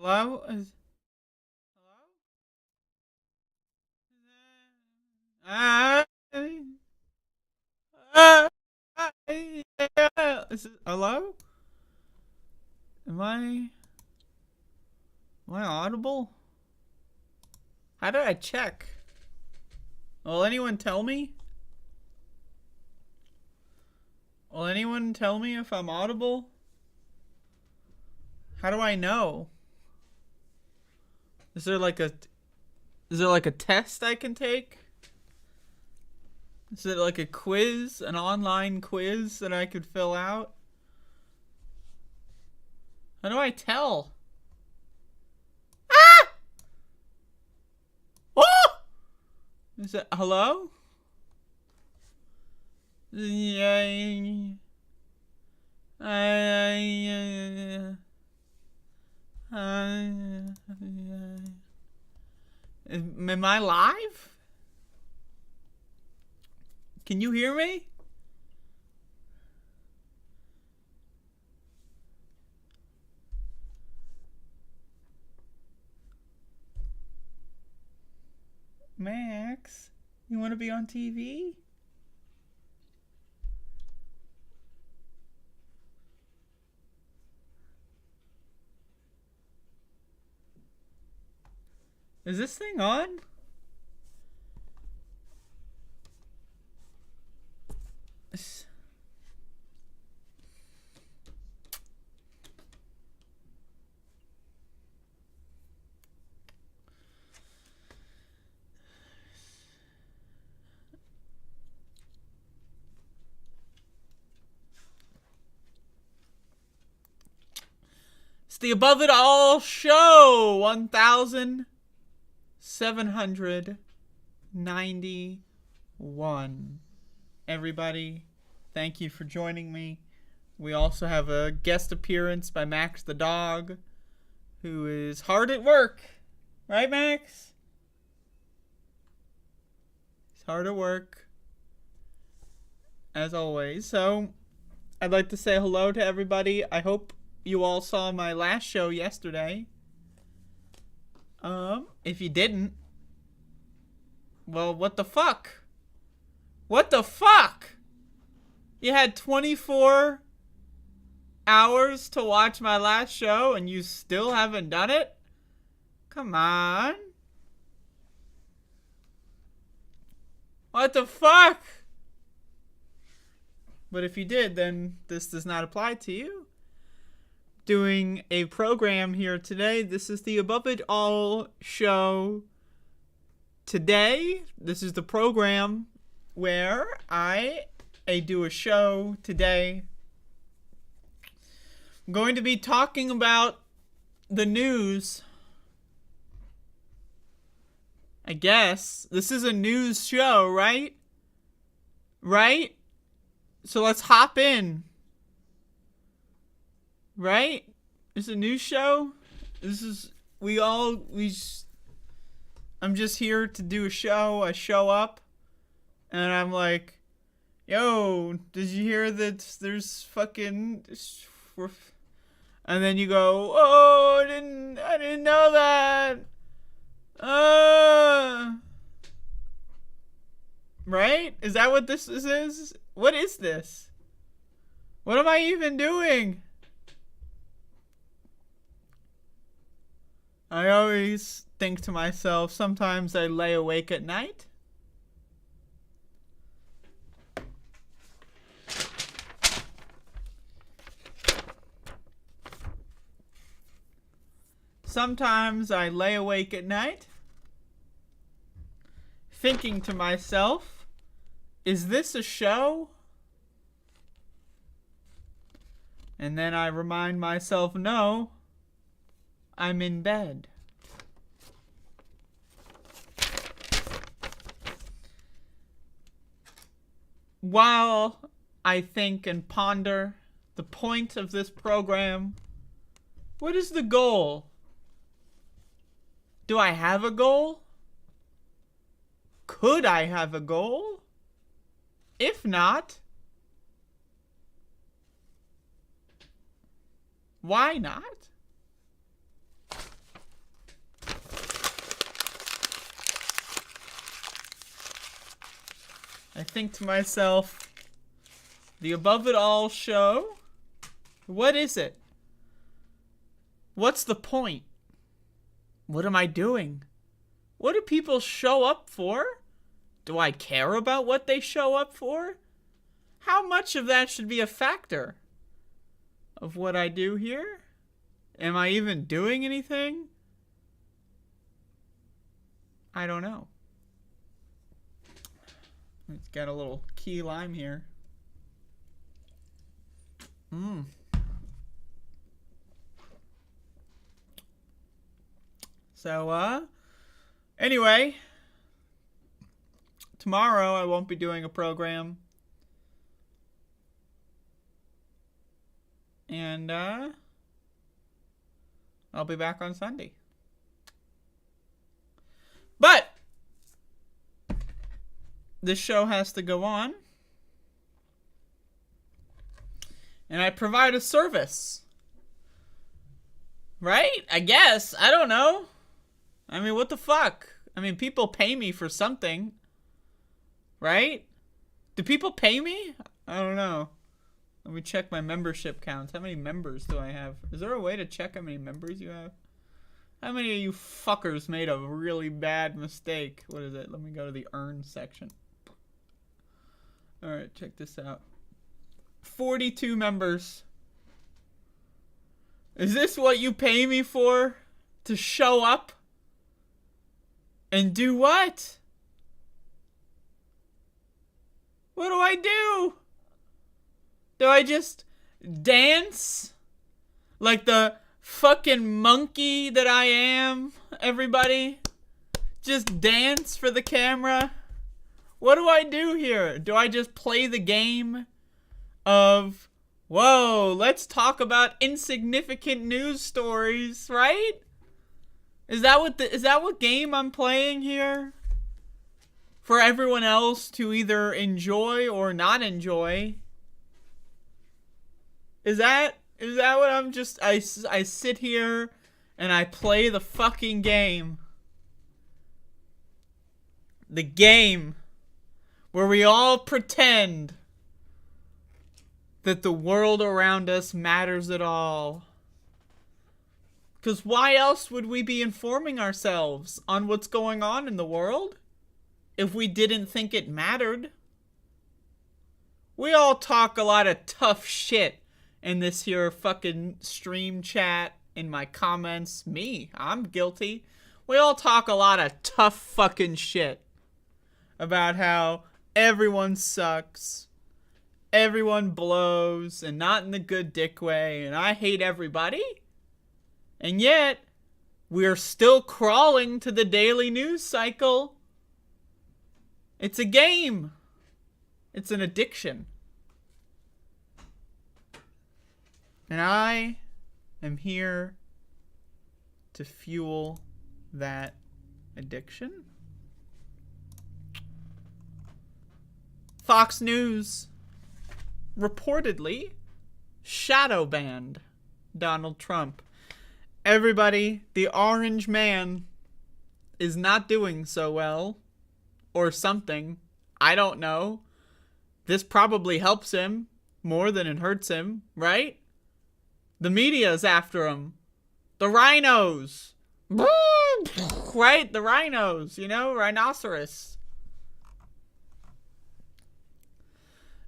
Hello? Hello? Uh, hello? Am I audible? How do I check? Will anyone tell me? Will anyone tell me if I'm audible? How do I know? Is there like a test I can take? Is it like a quiz, an online quiz that I could fill out? How do I tell? Ah! Oh! Is it hello? Yeah. Am I live? Can you hear me? Max, you want to be on TV? Is this thing on? It's the Above It All show 1791. Everybody, thank you for joining me. We also have a guest appearance by Max the dog, who is hard at work. Right, Max? He's hard at work, as always. So, I'd like to say hello to everybody. I hope you all saw my last show yesterday. If you didn't, well, what the fuck? What the fuck? You had 24 hours to watch my last show and you still haven't done it? Come on. What the fuck? But if you did, then this does not apply to you. Doing a program here today. This is the Above It All show. Today, this is the program where I do a show today. I'm going to be talking about the news. I guess. This is a news show, right? Right? So let's hop in. Right? It's a news show. I'm just here to do a show. I show up and I'm like, yo, did you hear that there's fucking... And then you go, oh, I didn't know that. Right? Is that what this is? What is this? What am I even doing? I always think to myself, sometimes I lay awake at night. Sometimes I lay awake at night, thinking to myself, is this a show? And then I remind myself, no, I'm in bed. While I think and ponder the point of this program, what is the goal? Do I have a goal? Could I have a goal? If not, why not? I think to myself, the Above It All show, what is it? What's the point? What am I doing? What do people show up for? Do I care about what they show up for? How much of that should be a factor of what I do here? Am I even doing anything? I don't know. It's got a little key lime here. So, anyway, tomorrow I won't be doing a program. And, I'll be back on Sunday. But this show has to go on. And I provide a service. Right? I guess. I don't know. I mean, what the fuck? I mean, people pay me for something. Right? Do people pay me? I don't know. Let me check my membership counts. How many members do I have? Is there a way to check how many members you have? How many of you fuckers made a really bad mistake? What is it? Let me go to the earn section. Alright, check this out. 42 members. Is this what you pay me for? To show up? And do what? What do I do? Do I just dance? Like the fucking monkey that I am, everybody? Just dance for the camera? What do I do here? Do I just play the game of, whoa, let's talk about insignificant news stories, right? Is that what game I'm playing here? For everyone else to either enjoy or not enjoy? Is that what I'm just, I sit here and I play the fucking game. The game where we all pretend that the world around us matters at all. Because why else would we be informing ourselves on what's going on in the world if we didn't think it mattered? We all talk a lot of tough shit in this here fucking stream chat, in my comments. Me, I'm guilty. We all talk a lot of tough fucking shit about how everyone sucks, everyone blows, and not in the good dick way, and I hate everybody. And yet, we're still crawling to the daily news cycle. It's a game. It's an addiction. And I am here to fuel that addiction. Fox News reportedly shadow banned Donald Trump. Everybody, the orange man is not doing so well. Or something. I don't know. This probably helps him more than it hurts him, right? The media's after him. The rhinos. Right? The rhinos, you know? Rhinoceros.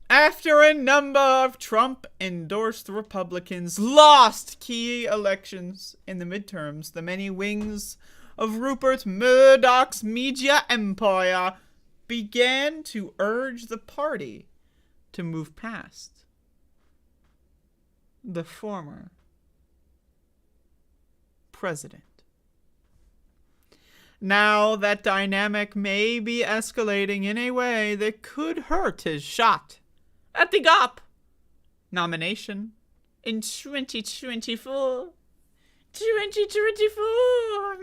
After a number of Trump-endorsed Republicans lost key elections in the midterms, the many wings of Rupert Murdoch's media empire began to urge the party to move past the former president. Now that dynamic may be escalating in a way that could hurt his shot at the GOP nomination in 2024. 2024.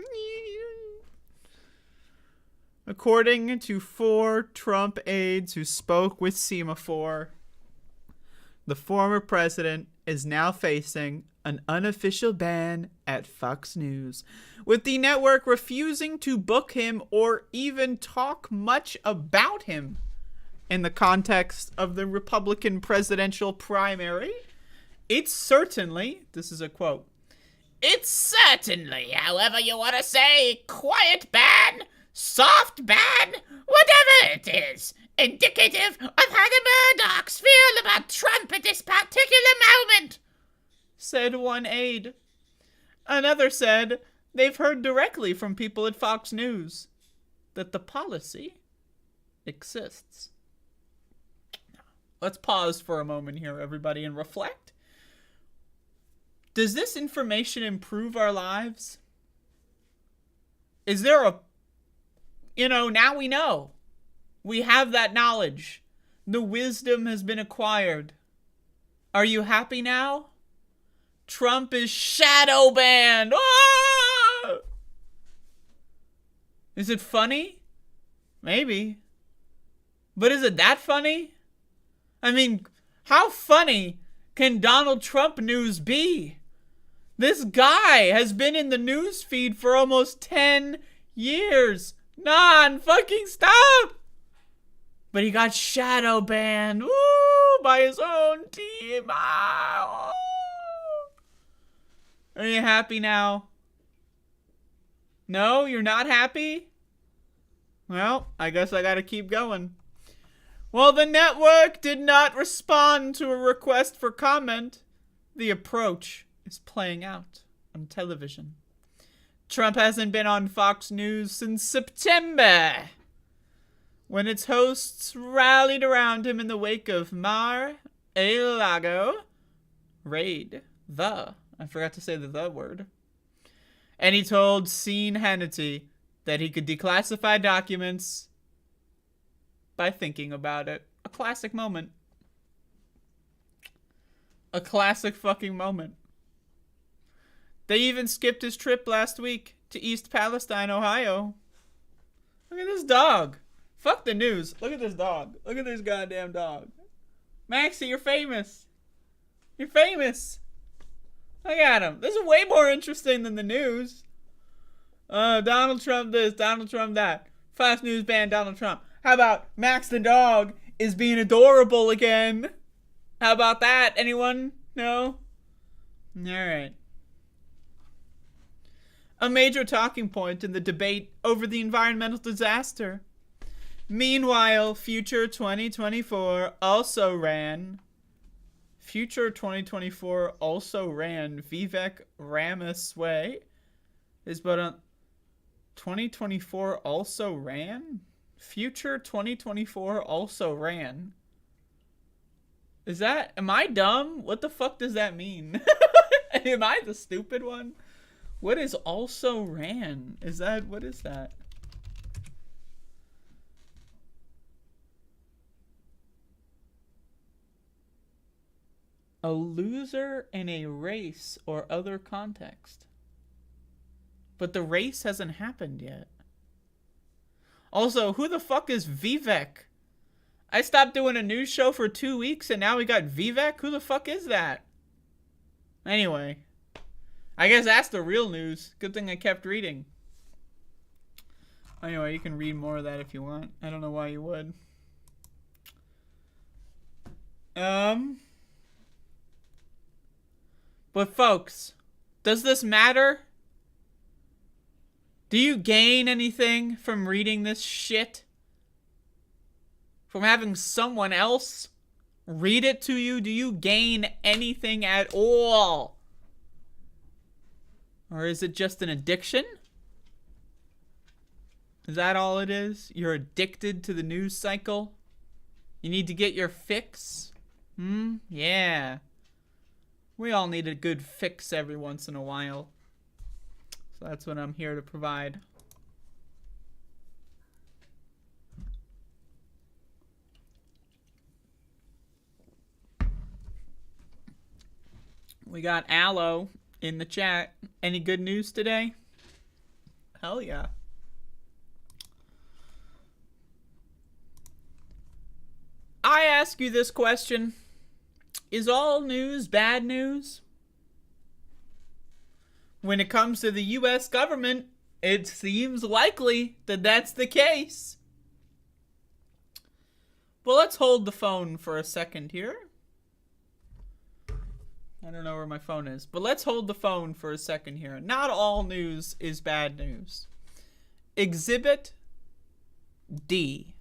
According to 4 Trump aides who spoke with Semaphore, the former president is now facing an unofficial ban at Fox News, with the network refusing to book him or even talk much about him in the context of the Republican presidential primary, it's certainly, this is a quote, "It's certainly, however you want to say, quiet ban, soft ban, whatever it is, indicative of how the Murdochs feel about Trump at this particular moment," said one aide. Another said they've heard directly from people at Fox News that the policy exists. Let's pause for a moment here, everybody, and reflect. Does this information improve our lives? Is there a... now we know. We have that knowledge. The wisdom has been acquired. Are you happy now? Trump is shadow banned. Ah! Is it funny? Maybe. But is it that funny? I mean, how funny can Donald Trump news be? This guy has been in the news feed for almost 10 years. Non-fucking stop! But he got shadow banned. Woo! By his own team. Ah, oh. Are you happy now? No, you're not happy? Well, I guess I gotta keep going. Well, the network did not respond to a request for comment. The approach is playing out on television. Trump hasn't been on Fox News since September, when its hosts rallied around him in the wake of Mar-a-Lago raid. I forgot to say the word. And he told Sean Hannity that he could declassify documents by thinking about it. A classic moment. A classic fucking moment. They even skipped his trip last week to East Palestine, Ohio. Look at this dog. Fuck the news. Look at this dog. Look at this goddamn dog. Maxie, you're famous. You're famous. Look at him. This is way more interesting than the news. Donald Trump this, Donald Trump that. Fox News banned Donald Trump. How about Max the dog is being adorable again? How about that? Anyone? No? Alright. A major talking point in the debate over the environmental disaster. Meanwhile, Future 2024 also ran. Future 2024 also ran Vivek Ramaswamy. Is but on 2024 also ran? Future 2024 also ran. Is that... Am I dumb? What the fuck does that mean? Am I the stupid one? What is also ran? Is that... What is that? A loser in a race or other context. But the race hasn't happened yet. Also, who the fuck is Vivek? I stopped doing a news show for 2 weeks and now we got Vivek? Who the fuck is that? Anyway. I guess that's the real news. Good thing I kept reading. Anyway, you can read more of that if you want. I don't know why you would. But folks, does this matter? Do you gain anything from reading this shit? From having someone else read it to you? Do you gain anything at all? Or is it just an addiction? Is that all it is? You're addicted to the news cycle? You need to get your fix? Yeah. We all need a good fix every once in a while. So that's what I'm here to provide. We got Aloe in the chat. Any good news today? Hell yeah. I ask you this question. Is all news bad news? When it comes to the U.S. government, it seems likely that that's the case. Well, let's hold the phone for a second here. I don't know where my phone is, but let's hold the phone for a second here. Not all news is bad news. Exhibit D.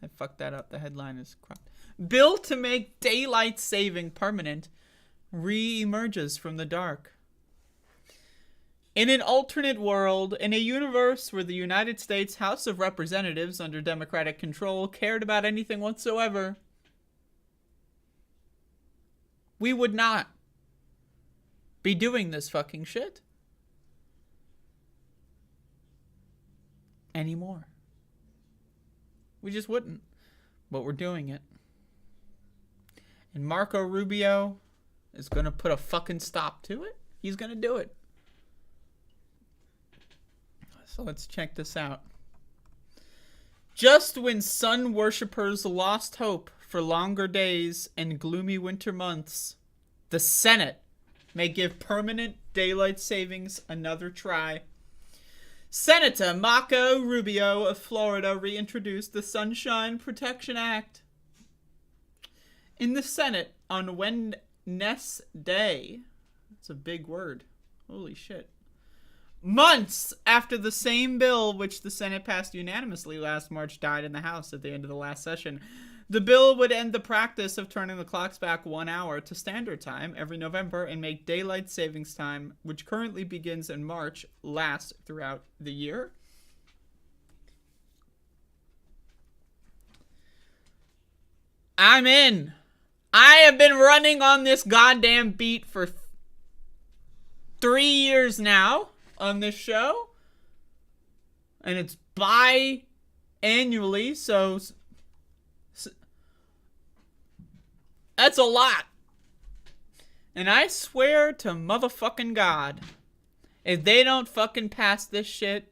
I fucked that up. The headline is corrupt. Bill to make daylight saving permanent re-emerges from the dark. In an alternate world, in a universe where the United States House of Representatives under Democratic control cared about anything whatsoever, we would not be doing this fucking shit anymore. We just wouldn't. But we're doing it. And Marco Rubio is going to put a fucking stop to it. He's going to do it. So let's check this out. Just when sun worshippers lost hope for longer days and gloomy winter months, the Senate may give permanent daylight savings another try. Senator Marco Rubio of Florida reintroduced the Sunshine Protection Act. In the Senate on Wednesday, that's a big word. Holy shit. Months after the same bill, which the Senate passed unanimously last March, died in the House at the end of the last session, the bill would end the practice of turning the clocks back 1 hour to standard time every November and make daylight savings time, which currently begins in March, last throughout the year. I'm in. I have been running on this goddamn beat for 3 years now on this show. And it's bi-annually, so that's a lot. And I swear to motherfucking God, if they don't fucking pass this shit,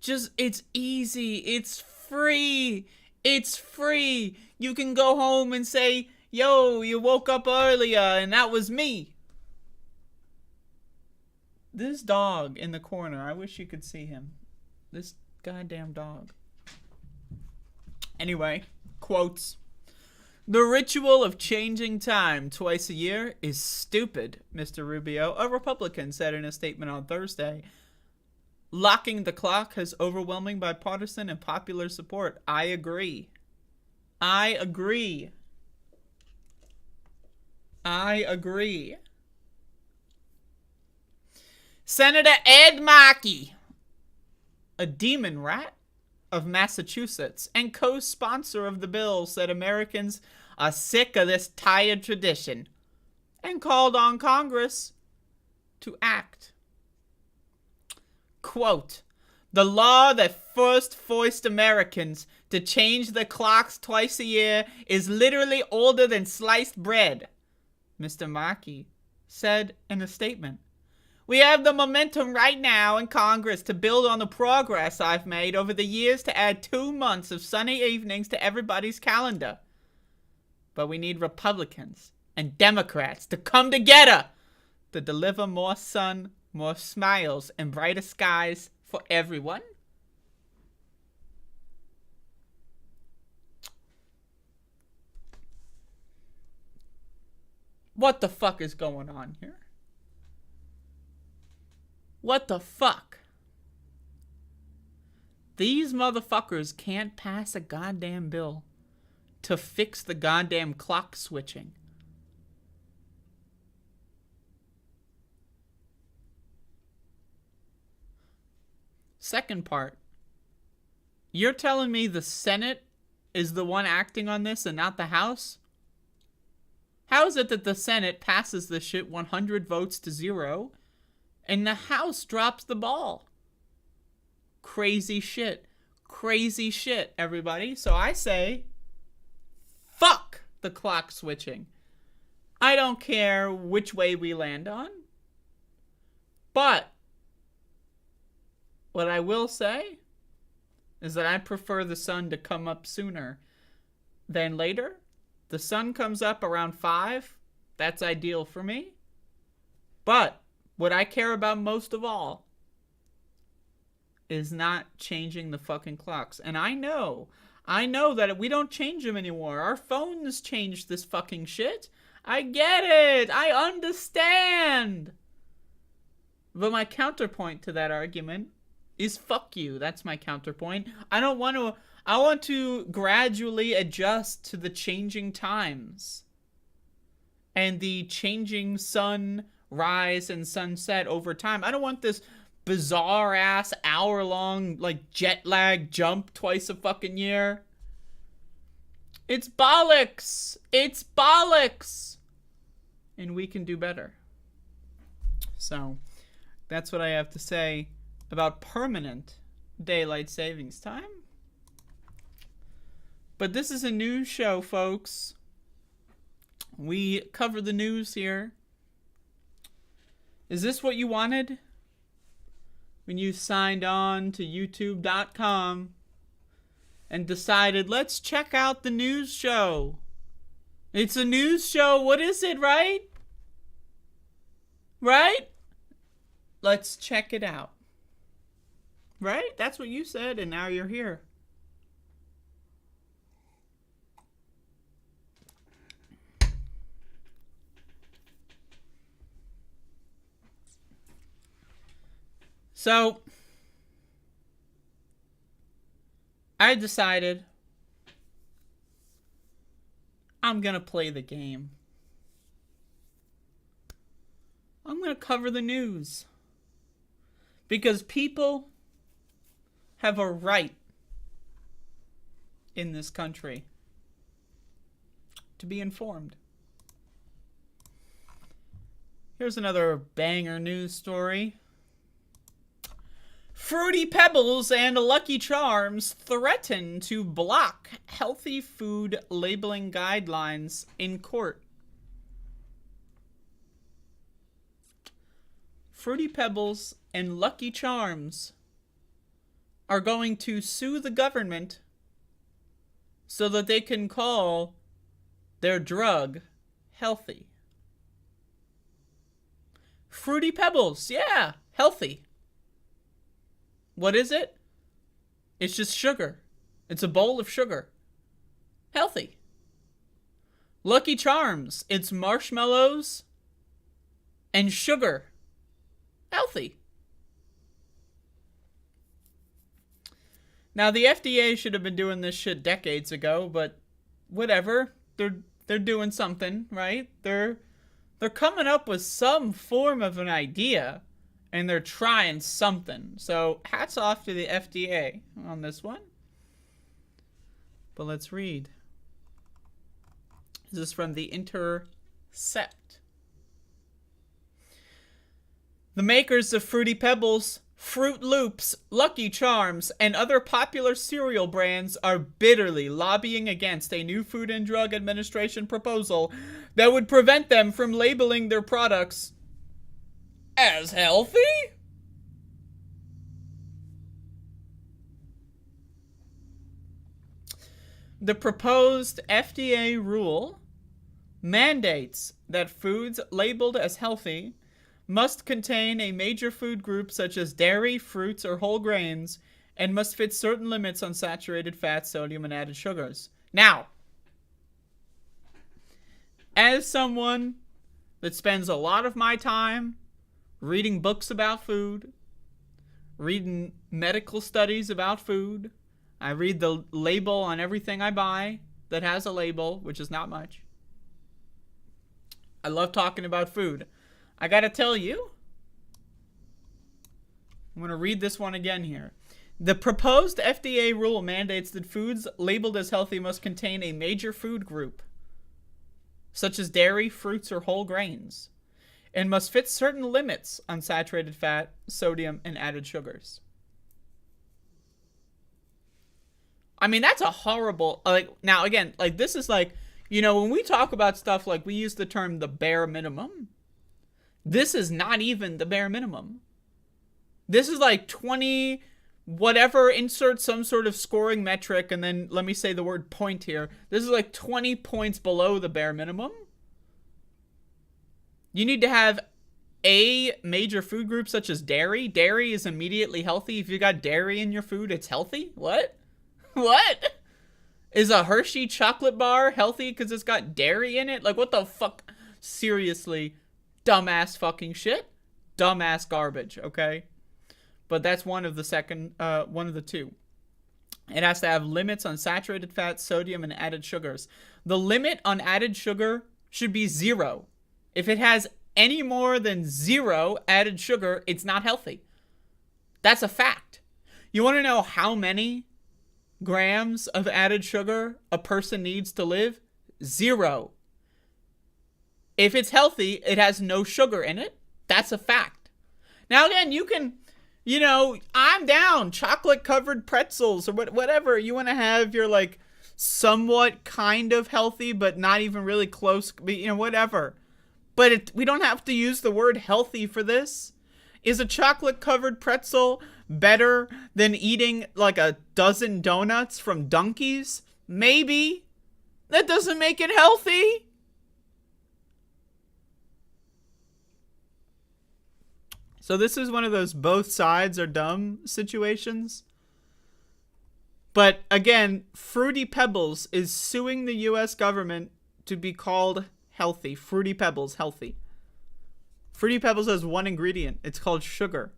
it's easy. It's free. It's free. You can go home and say, yo, you woke up earlier and that was me. This dog in the corner, I wish you could see him. This goddamn dog. Anyway, quotes. The ritual of changing time twice a year is stupid, Mr. Rubio, a Republican, said in a statement on Thursday. Locking the clock has overwhelming bipartisan and popular support. I agree. I agree. I agree. Senator Ed Markey, a demon rat of Massachusetts and co-sponsor of the bill, said Americans are sick of this tired tradition and called on Congress to act. Quote, the law that first forced Americans to change their clocks twice a year is literally older than sliced bread, Mr. Markey said in a statement. We have the momentum right now in Congress to build on the progress I've made over the years to add 2 months of sunny evenings to everybody's calendar. But we need Republicans and Democrats to come together to deliver more sun, more smiles, and brighter skies for everyone. What the fuck is going on here? What the fuck? These motherfuckers can't pass a goddamn bill to fix the goddamn clock switching. Second part. You're telling me the Senate is the one acting on this and not the House? How is it that the Senate passes this shit 100 votes to 0 and the House drops the ball? Crazy shit. Crazy shit, everybody. So I say, fuck the clock switching. I don't care which way we land on. But what I will say is that I prefer the sun to come up sooner than later. The sun comes up around 5. That's ideal for me. But what I care about most of all is not changing the fucking clocks. And I know I know that we don't change them anymore. Our phones change this fucking shit. I get it. I understand. But my counterpoint to that argument is fuck you. That's my counterpoint. I want to gradually adjust to the changing times and the changing sunrise and sunset over time. I don't want this bizarre ass hour-long like jet lag jump twice a fucking year. It's bollocks. It's bollocks. And we can do better. So, that's what I have to say about permanent daylight savings time. But this is a news show, folks. We cover the news here. Is this what you wanted when you signed on to youtube.com and decided, let's check out the news show? It's a news show. What is it, right? Right? Let's check it out. Right? That's what you said, and now you're here. So, I decided I'm going to play the game. I'm going to cover the news. Because people have a right in this country to be informed. Here's another banger news story. Fruity Pebbles and Lucky Charms threaten to block healthy food labeling guidelines in court. Fruity Pebbles and Lucky Charms are going to sue the government so that they can call their drug healthy. Fruity Pebbles, yeah, healthy. What is it? It's just sugar. It's a bowl of sugar. Healthy. Lucky Charms, it's marshmallows and sugar. Healthy. Now, the FDA should have been doing this shit decades ago, but whatever. They're doing something, right? They're coming up with some form of an idea, and they're trying something. So, hats off to the FDA on this one. But let's read. This is from The Intercept. The makers of Fruity Pebbles, Fruit Loops, Lucky Charms, and other popular cereal brands are bitterly lobbying against a new Food and Drug Administration proposal that would prevent them from labeling their products as healthy? The proposed FDA rule mandates that foods labeled as healthy must contain a major food group such as dairy, fruits, or whole grains, and must fit certain limits on saturated fat, sodium, and added sugars. Now, as someone that spends a lot of my time reading books about food, reading medical studies about food, I read the label on everything I buy that has a label, which is not much. I love talking about food. I gotta tell you, I'm gonna read this one again here. The proposed FDA rule mandates that foods labeled as healthy must contain a major food group, such as dairy, fruits, or whole grains, and must fit certain limits on saturated fat, sodium, and added sugars. I mean, that's a horrible, now again, this is when we talk about stuff, we use the term the bare minimum. This is not even the bare minimum. This is 20, whatever, insert some sort of scoring metric, and then let me say the word point here. This is 20 points below the bare minimum. You need to have a major food group such as dairy. Dairy is immediately healthy. If you got dairy in your food, it's healthy? What? What? Is a Hershey chocolate bar healthy because it's got dairy in it? Like, what the fuck? Seriously, dumbass fucking shit. Dumbass garbage, okay? But that's one of the two. It has to have limits on saturated fat, sodium, and added sugars. The limit on added sugar should be 0. If it has any more than 0 added sugar, it's not healthy. That's a fact. You want to know how many grams of added sugar a person needs to live? 0. If it's healthy, it has no sugar in it. That's a fact. Now, again, you can, I'm down. Chocolate covered pretzels or whatever. You want to have your, like, somewhat kind of healthy, but not even really close, whatever. But we don't have to use the word healthy for this. Is a chocolate covered pretzel better than eating like a dozen donuts from Dunkies? Maybe. That doesn't make it healthy. So this is one of those both sides are dumb situations. But again, Fruity Pebbles is suing the US government to be called healthy. Fruity Pebbles, healthy. Fruity Pebbles has one ingredient. It's called sugar.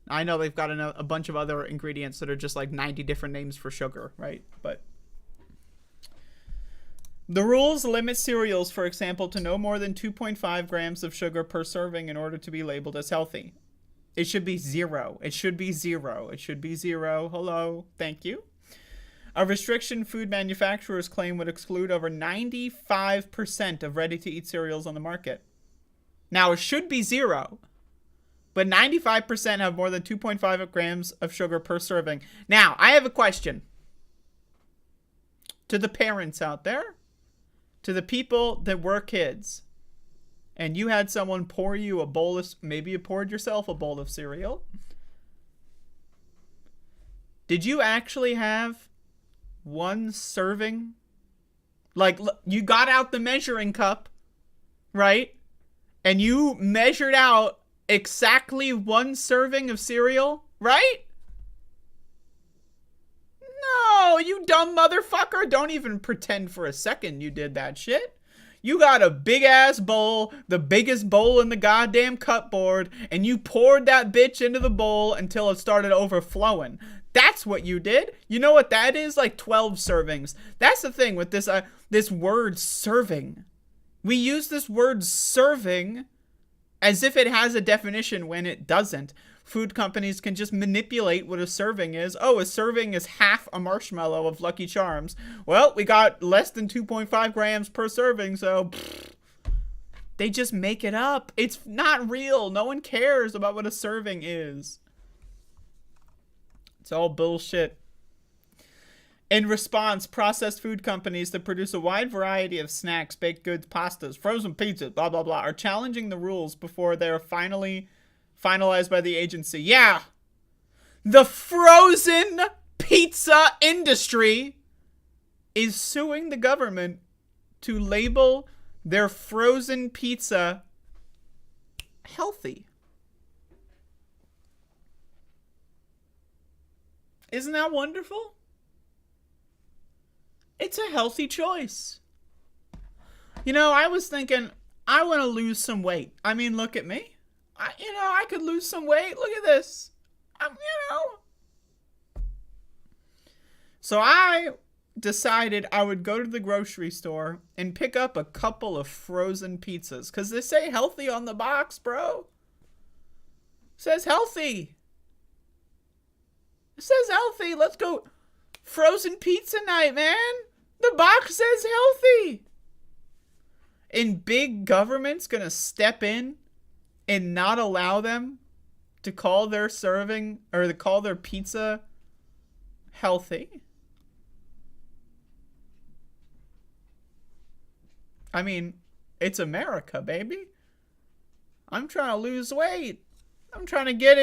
I know they've got a bunch of other ingredients that are just like 90 different names for sugar, right? But the rules limit cereals, for example, to no more than 2.5 grams of sugar per serving in order to be labeled as healthy. It should be 0. It should be 0. It should be 0. Hello. Thank you. A restriction food manufacturers claim would exclude over 95% of ready-to-eat cereals on the market. Now, it should be 0, but 95% have more than 2.5 grams of sugar per serving. Now, I have a question to the parents out there, to the people that were kids, and you had someone pour you a bowl of, maybe you poured yourself a bowl of cereal. Did you actually have one serving? Like, you got out the measuring cup, right? And you measured out exactly one serving of cereal, right? No, you dumb motherfucker. Don't even pretend for a second you did that shit. You got a big ass bowl, the biggest bowl in the goddamn cupboard, and you poured that bitch into the bowl until it started overflowing. That's what you did. You know what that is? Like 12 servings. That's the thing with this word serving. We use this word serving as if it has a definition when it doesn't. Food companies can just manipulate what a serving is. Oh, a serving is half a marshmallow of Lucky Charms. Well, we got less than 2.5 grams per serving, so they just make it up. It's not real. No one cares about what a serving is. It's all bullshit. In response, processed food companies that produce a wide variety of snacks, baked goods, pastas, frozen pizzas, blah, blah, blah, are challenging the rules before they're finally finalized by the agency. Yeah! The frozen pizza industry is suing the government to label their frozen pizza healthy. Isn't that wonderful? It's a healthy choice. I was thinking, I want to lose some weight. I mean, look at me. I could lose some weight. Look at this. So I decided I would go to the grocery store and pick up a couple of frozen pizzas. Because they say healthy on the box, bro. It says healthy. It says healthy. Let's go. Frozen pizza night, man. The box says healthy. And big government's gonna step in and not allow them to call their serving or to call their pizza healthy. I mean, it's America, baby. I'm trying to lose weight. I'm trying to get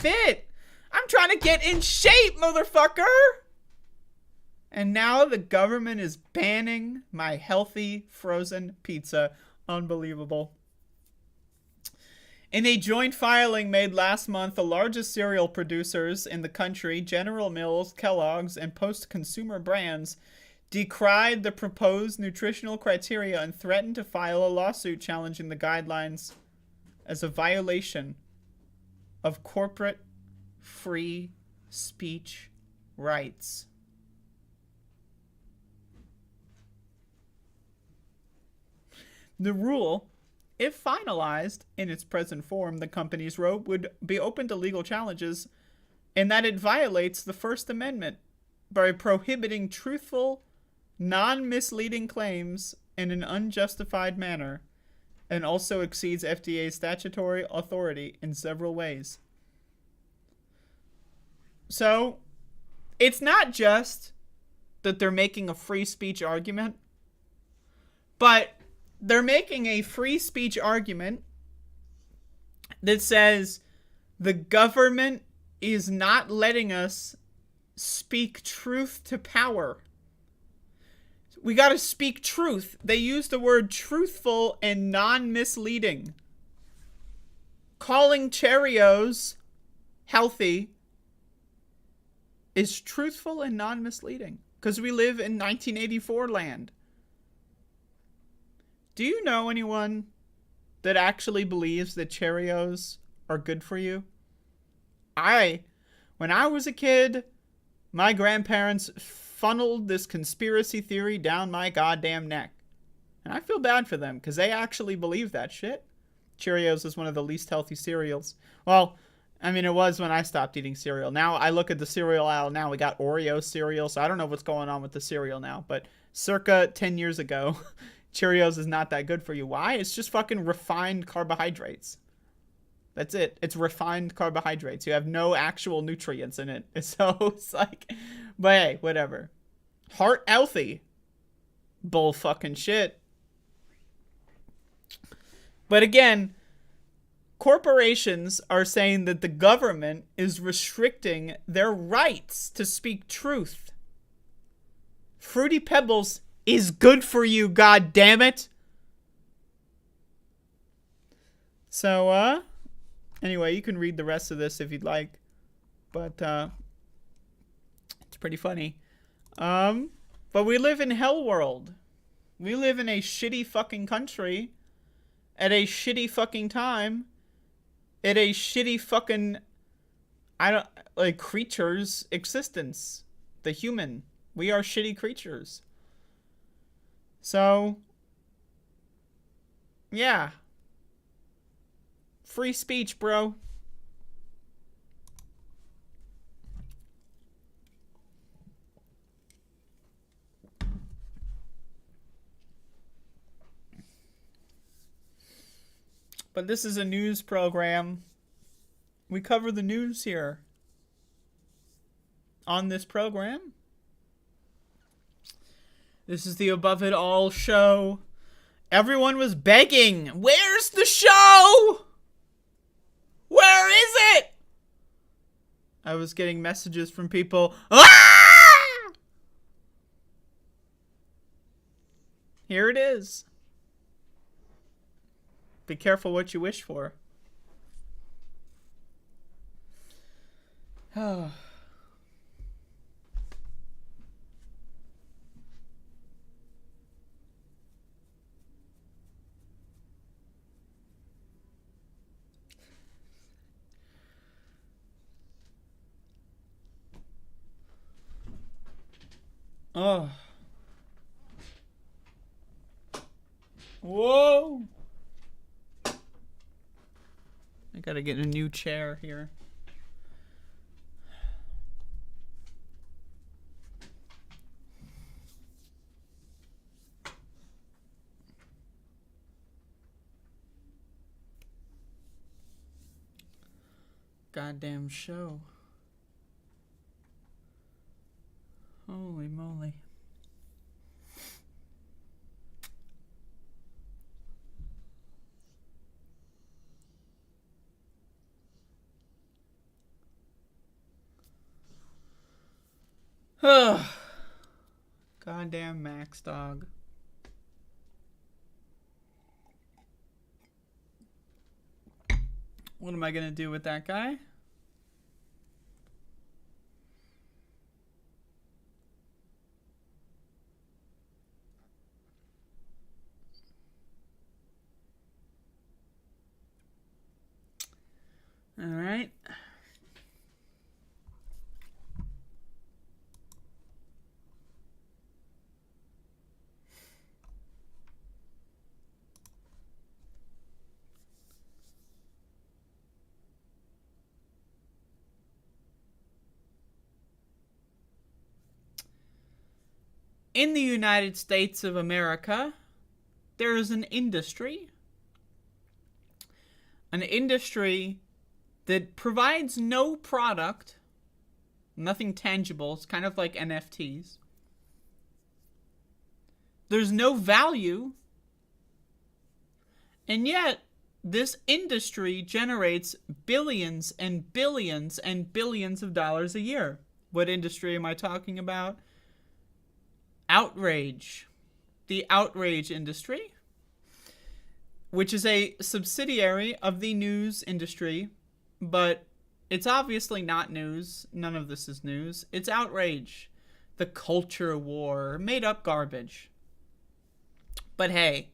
fit. I'm trying to get in shape, motherfucker. And now the government is banning my healthy frozen pizza. Unbelievable. In a joint filing made last month, the largest cereal producers in the country, General Mills, Kellogg's, and Post Consumer Brands, decried the proposed nutritional criteria and threatened to file a lawsuit challenging the guidelines as a violation of corporate free speech rights. The rule, if finalized in its present form, the companies wrote, would be open to legal challenges in that it violates the First Amendment by prohibiting truthful, non-misleading claims in an unjustified manner, and also exceeds FDA's statutory authority in several ways. So, it's not just that they're making a free speech argument, but they're making a free speech argument that says the government is not letting us speak truth to power. We got to speak truth. They use the word truthful and non-misleading. Calling Cheerios healthy is truthful and non-misleading because we live in 1984 land. Do you know anyone that actually believes that Cheerios are good for you? When I was a kid, my grandparents funneled this conspiracy theory down my goddamn neck. And I feel bad for them because they actually believe that shit. Cheerios is one of the least healthy cereals. Well, I mean, it was when I stopped eating cereal. Now I look at the cereal aisle now. We got Oreo cereal, so I don't know what's going on with the cereal now. But circa 10 years ago, Cheerios is not that good for you. Why? It's just fucking refined carbohydrates. That's it. It's refined carbohydrates. You have no actual nutrients in it. So it's like, but hey, whatever. Heart healthy. Bull fucking shit. But again, corporations are saying that the government is restricting their rights to speak truth. Fruity Pebbles is good for you, god damn it. So, anyway, you can read the rest of this if you'd like. But, it's pretty funny. But we live in hell world. We live in a shitty fucking country at a shitty fucking time at a shitty fucking creature's existence. The human. We are shitty creatures. So, yeah. Free speech, bro. But this is a news program. We cover the news here on this program. This is the Above It All show. Everyone was begging, where's the show? Where is it? I was getting messages from people. Ah! Here it is. Be careful what you wish for. Oh. Oh. Whoa. I gotta get a new chair here. Goddamn show. Holy moly. Goddamn Max, dog. What am I going to do with that guy? All right. In the United States of America, there is an industry that provides no product, nothing tangible. It's kind of like NFTs. There's no value, and yet this industry generates billions and billions and billions of dollars a year. What industry am I talking about? Outrage. The outrage industry, which is a subsidiary of the news industry, but it's obviously not news. None of this is news. It's outrage. The culture war. Made up garbage. But hey,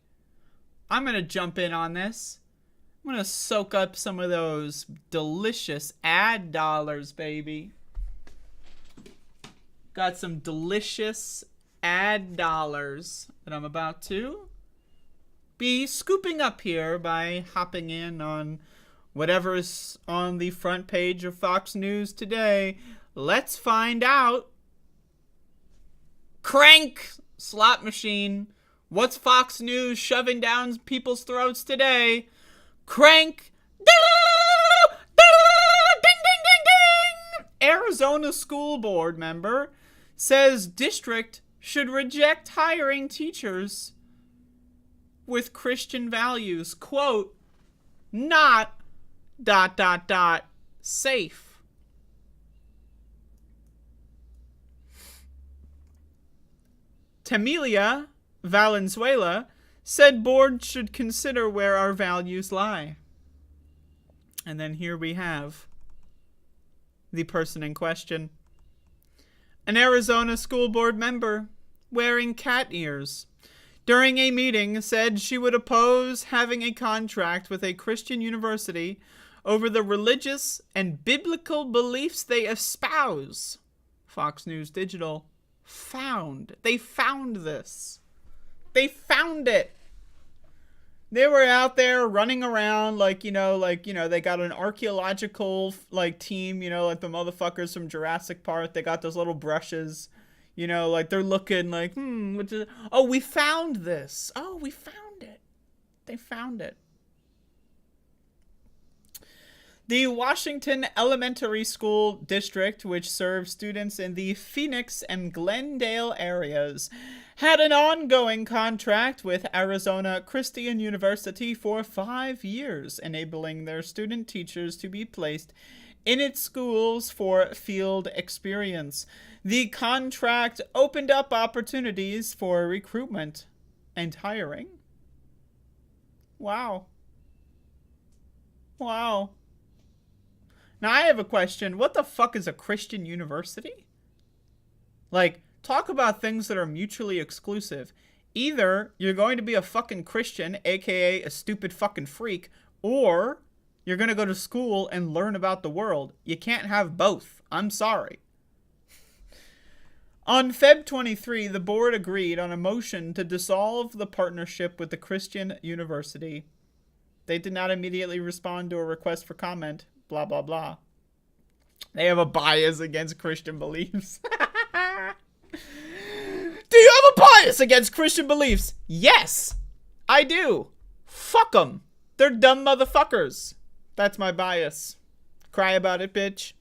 I'm going to jump in on this. I'm going to soak up some of those delicious ad dollars, baby. Got some delicious ad dollars that I'm about to be scooping up here by hopping in on whatever's on the front page of Fox News today. Let's find out. Crank slot machine. What's Fox News shoving down people's throats today? Crank. Ding, ding, ding, ding. Arizona school board member says district should reject hiring teachers with Christian values. Quote, not ... safe. Tamilia Valenzuela said board should consider where our values lie. And then here we have the person in question. An Arizona school board member wearing cat ears during a meeting said she would oppose having a contract with a Christian university over the religious and biblical beliefs they espouse. Fox News Digital found. They found this. They found it. They were out there running around like, they got an archaeological, team, like the motherfuckers from Jurassic Park. They got those little brushes, they're looking like, oh, we found this. Oh, we found it. They found it. The Washington Elementary School District, which serves students in the Phoenix and Glendale areas, had an ongoing contract with Arizona Christian University for 5 years, enabling their student teachers to be placed in its schools for field experience. The contract opened up opportunities for recruitment and hiring. Wow. Wow. Now, I have a question. What the fuck is a Christian university? Talk about things that are mutually exclusive. Either you're going to be a fucking Christian, aka a stupid fucking freak, or you're going to go to school and learn about the world. You can't have both. I'm sorry. On Feb 23, the board agreed on a motion to dissolve the partnership with the Christian university. They did not immediately respond to a request for comment. Blah, blah, blah. They have a bias against Christian beliefs. Do you have a bias against Christian beliefs? Yes, I do. Fuck them. They're dumb motherfuckers. That's my bias. Cry about it, bitch.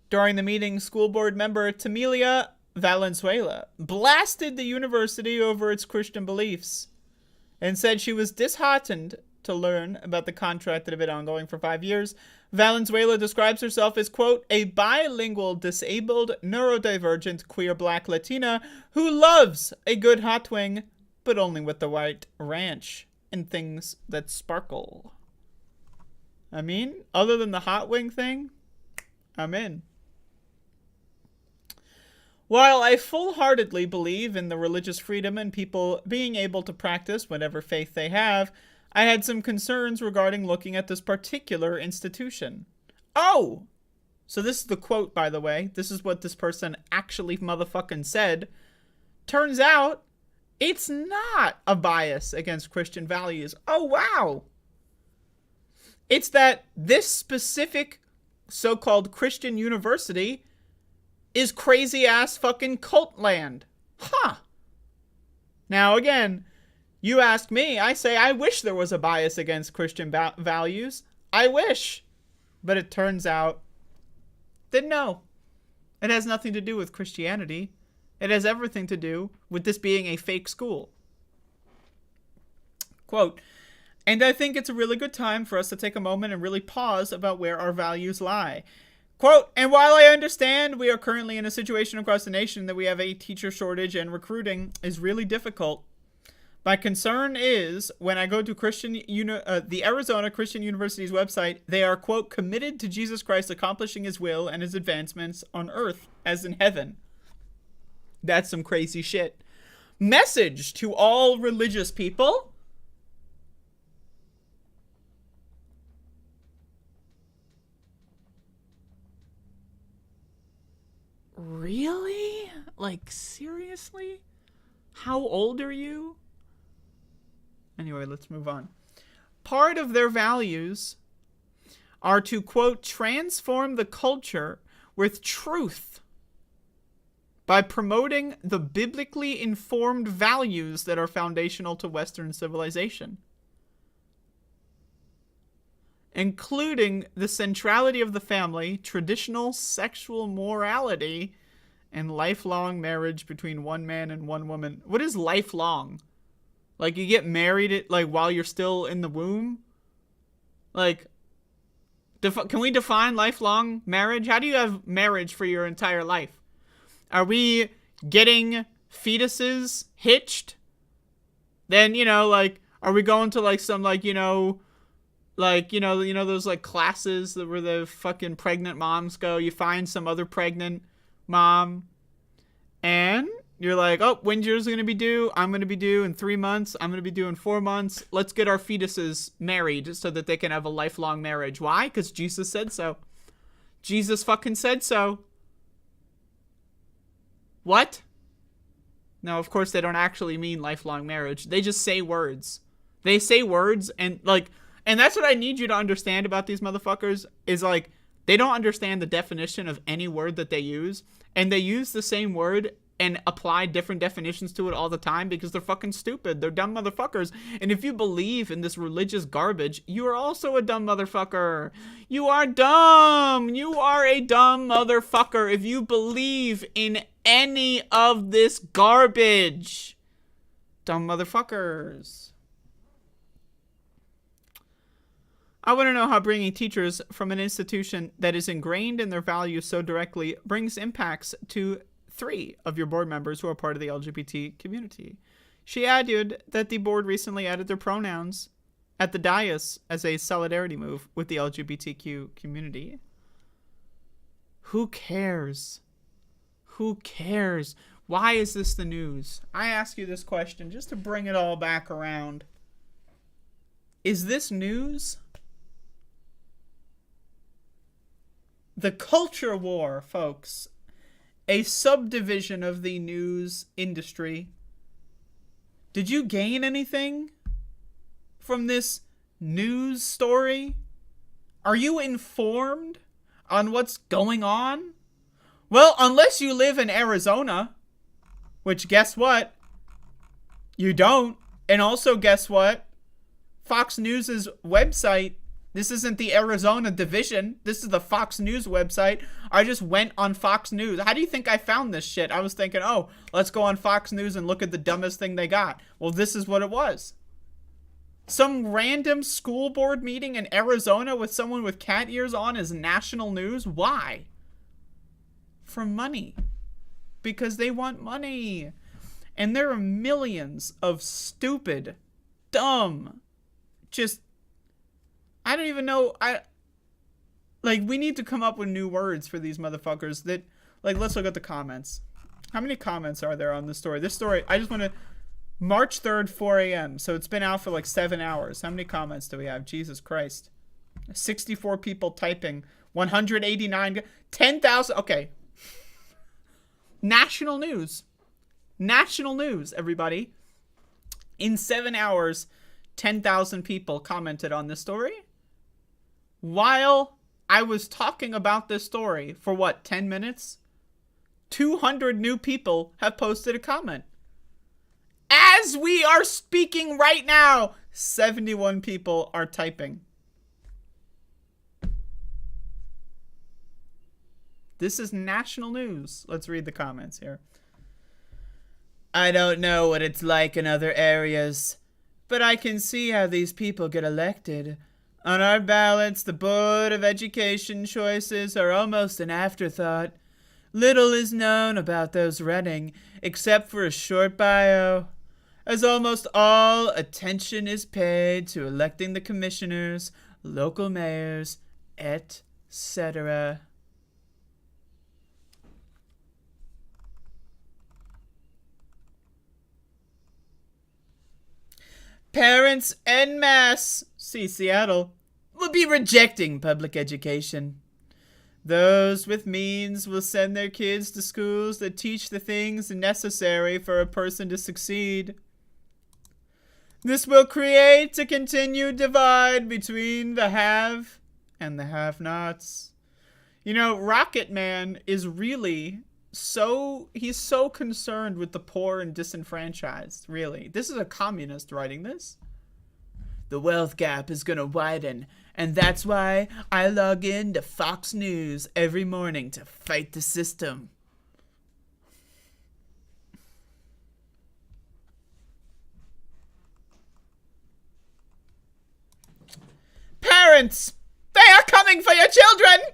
During the meeting, school board member Tamilia Valenzuela blasted the university over its Christian beliefs and said she was disheartened to learn about the contract that had been ongoing for 5 years. Valenzuela describes herself as, quote, a bilingual, disabled, neurodivergent, queer black Latina who loves a good hot wing, but only with the white ranch. and things that sparkle. I mean, other than the hot wing thing, I'm in. While I full-heartedly believe in the religious freedom and people being able to practice whatever faith they have, I had some concerns regarding looking at this particular institution. Oh! So this is the quote, by the way. This is what this person actually motherfucking said. Turns out, it's not a bias against Christian values. Oh, wow! It's that this specific so-called Christian university is crazy-ass fucking cult land. Huh. Now, again, you ask me, I say I wish there was a bias against Christian values. I wish. But it turns out that no. It has nothing to do with Christianity. It has everything to do with this being a fake school. Quote, and I think it's a really good time for us to take a moment and really pause about where our values lie. Quote, and while I understand we are currently in a situation across the nation that we have a teacher shortage and recruiting is really difficult, my concern is when I go to the Arizona Christian University's website, they are, quote, committed to Jesus Christ accomplishing his will and his advancements on earth as in heaven. That's some crazy shit. Message to all religious people. Really? Like, seriously? How old are you? Anyway, let's move on. Part of their values are to, quote, transform the culture with truth by promoting the biblically informed values that are foundational to Western civilization, including the centrality of the family, traditional sexual morality, and lifelong marriage between one man and one woman. What is lifelong? Like, you get married while you're still in the womb? Like, can we define lifelong marriage? How do you have marriage for your entire life? Are we getting fetuses hitched? Then, are we going to some those classes where the fucking pregnant moms go? You find some other pregnant mom and you're like, oh, when's yours going to be due? I'm going to be due in 3 months. I'm going to be due in 4 months. Let's get our fetuses married so that they can have a lifelong marriage. Why? Because Jesus said so. Jesus fucking said so. What? No, of course they don't actually mean lifelong marriage. They just say words. They say words and that's what I need you to understand about these motherfuckers is they don't understand the definition of any word that they use, and they use the same word and apply different definitions to it all the time because they're fucking stupid. They're dumb motherfuckers. And if you believe in this religious garbage, you are also a dumb motherfucker. You are dumb. You are a dumb motherfucker if you believe in any of this garbage. Dumb motherfuckers. I want to know how bringing teachers from an institution that is ingrained in their values so directly brings impacts to 3 of your board members who are part of the LGBT community. She added that the board recently added their pronouns at the dais as a solidarity move with the LGBTQ community. Who cares? Who cares? Why is this the news? I ask you this question just to bring it all back around. Is this news? The culture war, folks. A subdivision of the news industry. Did you gain anything from this news story? Are you informed on what's going on? Well, unless you live in Arizona, which guess what? You don't. And also guess what? Fox News' website, this isn't the Arizona division. This is the Fox News website. I just went on Fox News. How do you think I found this shit? I was thinking, oh, let's go on Fox News and look at the dumbest thing they got. Well, this is what it was. Some random school board meeting in Arizona with someone with cat ears on is national news. Why? For money. Because they want money. And there are millions of stupid dumb. Just, I don't even know. We need to come up with new words for these motherfuckers that, let's look at the comments. How many comments are there on this story? This story, I just want to, March 3rd, 4 a.m. So it's been out for 7 hours. How many comments do we have? Jesus Christ. 64 people typing. 189. 10,000. Okay. National news. National news, everybody. In 7 hours, 10,000 people commented on this story. While I was talking about this story for 10 minutes? 200 new people have posted a comment. As we are speaking right now, 71 people are typing. This is national news. Let's read the comments here. I don't know what it's like in other areas, but I can see how these people get elected. On our ballots, the Board of Education choices are almost an afterthought. Little is known about those running, except for a short bio, as almost all attention is paid to electing the commissioners, local mayors, etc. Parents en masse, see Seattle, will be rejecting public education. Those with means will send their kids to schools that teach the things necessary for a person to succeed. This will create a continued divide between the have and the have-nots. You know, Rocket Man is really he's so concerned with the poor and disenfranchised, really. This is a communist writing this. The wealth gap is going to widen, and that's why I log in to Fox News every morning to fight the system. Parents! They are coming for your children!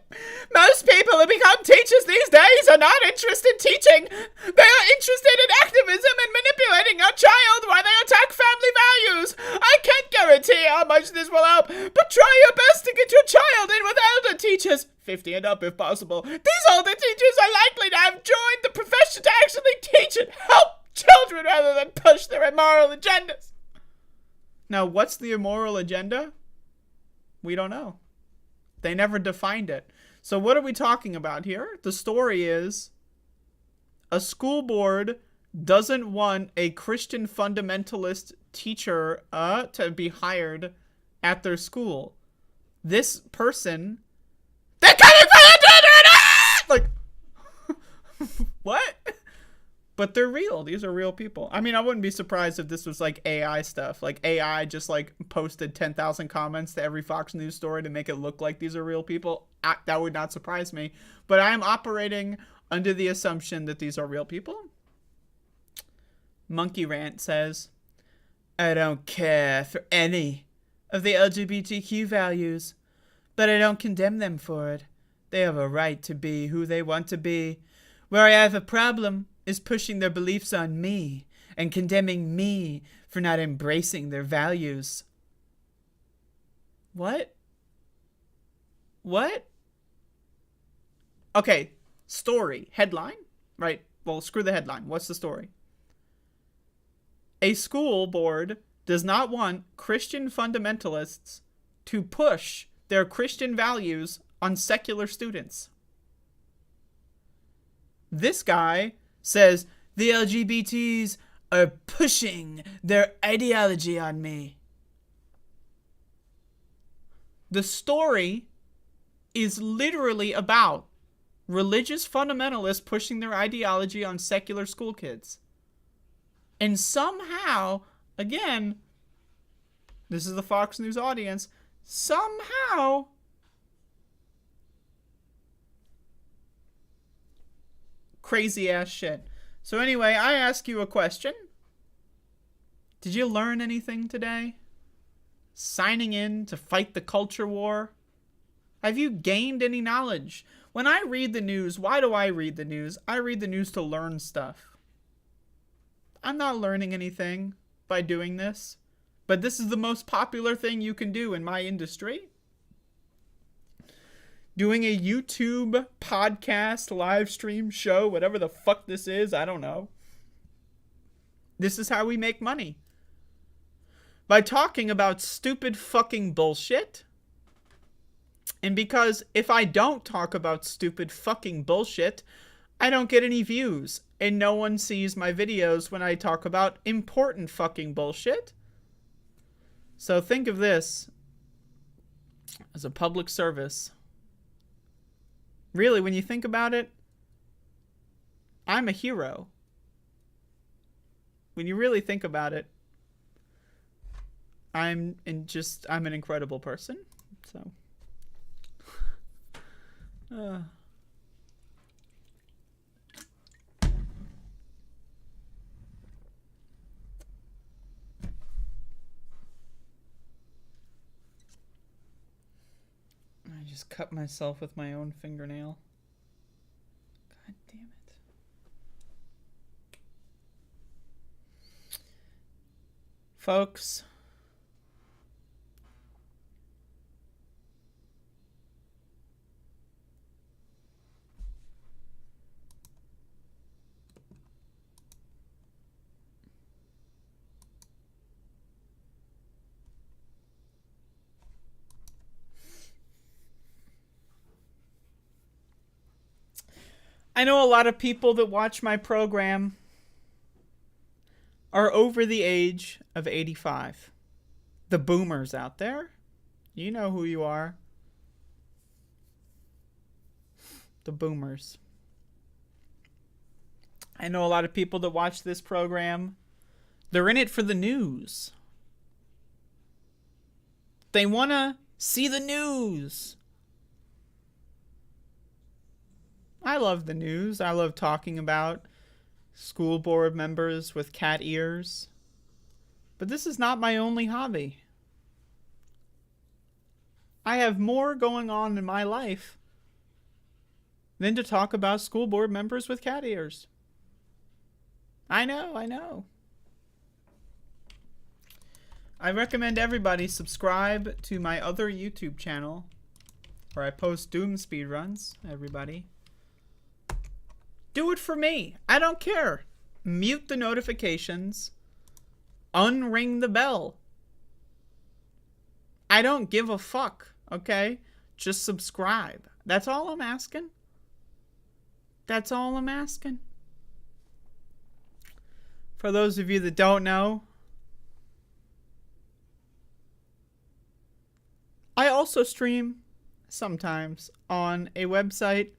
Most people who become teachers these days are not interested in teaching. They are interested in activism and manipulating your child while they attack family values. I can't guarantee how much this will help, but try your best to get your child in with elder teachers. 50 and up if possible. These older teachers are likely to have joined the profession to actually teach and help children rather than push their immoral agendas. Now, what's the immoral agenda? We don't know. They never defined it. So what are we talking about here? The story is a school board doesn't want a Christian fundamentalist teacher to be hired at their school. This person, they're coming for your children! What? But they're real. These are real people. I mean, I wouldn't be surprised if this was AI stuff. AI just posted 10,000 comments to every Fox News story to make it look like these are real people. That would not surprise me. But I am operating under the assumption that these are real people. Monkey Rant says, I don't care for any of the LGBTQ values, but I don't condemn them for it. They have a right to be who they want to be. Where I have a problem is pushing their beliefs on me and condemning me for not embracing their values. What? Okay, story. Headline? Right. Well, screw the headline. What's the story? A school board does not want Christian fundamentalists to push their Christian values on secular students. This guy says the LGBTs are pushing their ideology on me. The story is literally about religious fundamentalists pushing their ideology on secular school kids. And somehow, again, this is the Fox News audience, somehow crazy ass shit. So anyway, I ask you a question. Did you learn anything today? Signing in to fight the culture war? Have you gained any knowledge? When I read the news, why do I read the news? I read the news to learn stuff. I'm not learning anything by doing this. But this is the most popular thing you can do in my industry. Doing a YouTube podcast, live stream show, whatever the fuck this is, I don't know. This is how we make money. By talking about stupid fucking bullshit. And because if I don't talk about stupid fucking bullshit, I don't get any views. And no one sees my videos when I talk about important fucking bullshit. So think of this as a public service. Really, when you think about it, I'm a hero. When you really think about it, I'm an incredible person. So I just cut myself with my own fingernail. God damn it. Folks, I know a lot of people that watch my program are over the age of 85. The boomers out there, you know who you are. The boomers. I know a lot of people that watch this program, they're in it for the news. They want to see the news. I love the news. I love talking about school board members with cat ears. But this is not my only hobby. I have more going on in my life than to talk about school board members with cat ears. I know. I recommend everybody subscribe to my other YouTube channel where I post Doom speedruns, everybody. Do it for me. I don't care. Mute the notifications. Unring the bell. I don't give a fuck, okay? Just subscribe. That's all I'm asking. That's all I'm asking. For those of you that don't know, I also stream sometimes on a website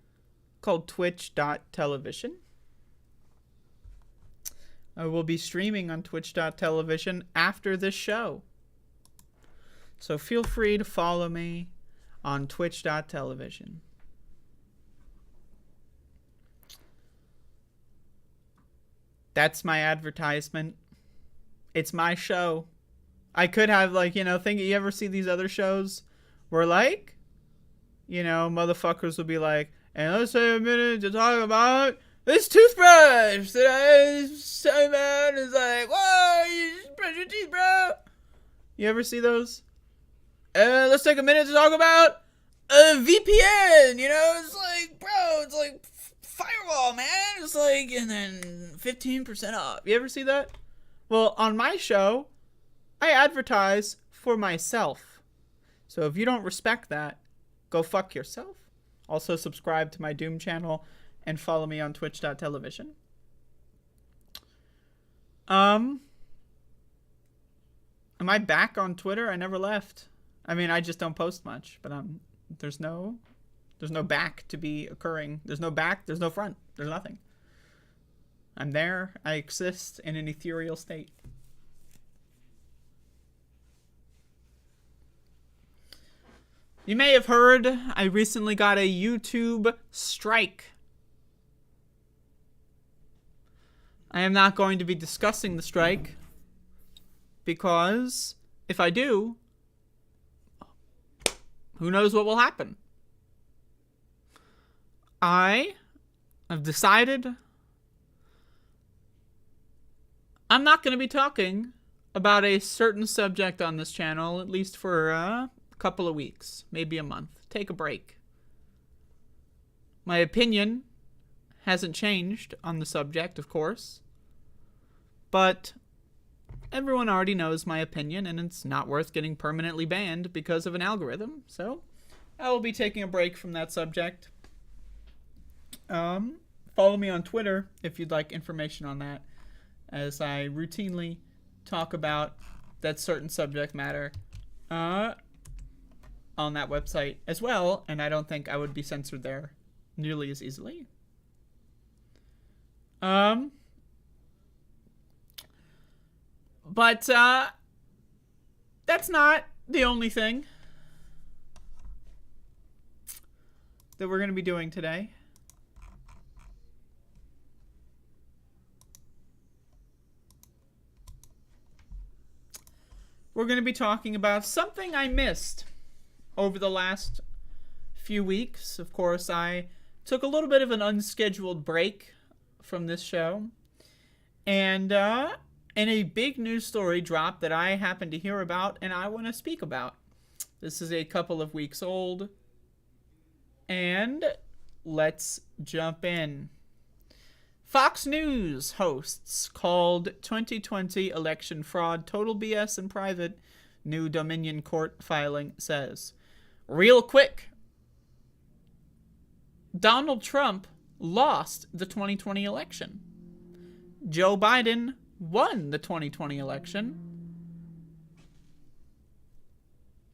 called twitch.television. I will be streaming on twitch.television after this show. So feel free to follow me on twitch.television. That's my advertisement. It's my show. I could have, like, you you ever see these other shows where, like, motherfuckers will be like, and let's take a minute to talk about this toothbrush that I say, man, is like, whoa, you just brush your teeth, bro. You ever see those? Let's take a minute to talk about a VPN. It's like, bro, it's like firewall, man. It's like, and then 15% off. You ever see that? Well, on my show, I advertise for myself. So if you don't respect that, go fuck yourself. Also subscribe to my Doom channel and follow me on twitch.television. Am I back on Twitter? I never left. I mean, I just don't post much, but there's no back to be occurring. There's no back, there's no front. There's nothing. I'm there. I exist in an ethereal state. You may have heard I recently got a YouTube strike. I am not going to be discussing the strike because if I do, who knows what will happen. I have decided I'm not going to be talking about a certain subject on this channel, at least for a couple of weeks, maybe a month. Take a break. My opinion hasn't changed on the subject, of course, but everyone already knows my opinion, and it's not worth getting permanently banned because of an algorithm, so I will be taking a break from that subject. Follow me on Twitter if you'd like information on that, as I routinely talk about that certain subject matter on that website as well, and I don't think I would be censored there nearly as easily. But that's not the only thing that we're going to be doing today. We're going to be talking about something I missed over the last few weeks. Of course, I took a little bit of an unscheduled break from this show, and a big news story dropped that I happened to hear about and I want to speak about. This is a couple of weeks old, and let's jump in. Fox News hosts called 2020 election fraud total BS and private, new Dominion court filing says. Real quick, Donald Trump lost the 2020 election. Joe Biden won the 2020 election.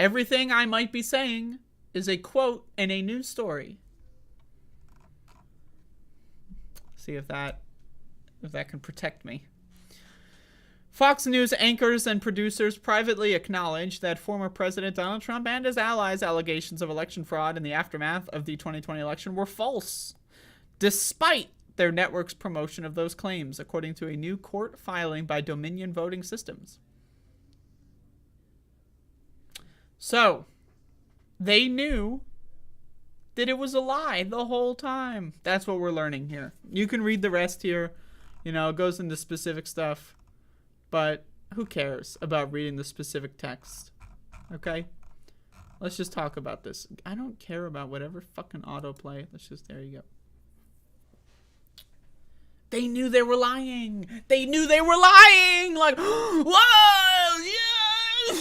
Everything I might be saying is a quote in a news story. See if that can protect me. Fox News anchors and producers privately acknowledge that former President Donald Trump and his allies' allegations of election fraud in the aftermath of the 2020 election were false, despite their network's promotion of those claims, according to a new court filing by Dominion Voting Systems. So, they knew that it was a lie the whole time. That's what we're learning here. You can read the rest here. You know, it goes into specific stuff. But who cares about reading the specific text? Okay? Let's just talk about this. I don't care about whatever fucking autoplay. There you go. They knew they were lying. They knew they were lying. Like, whoa, yeah.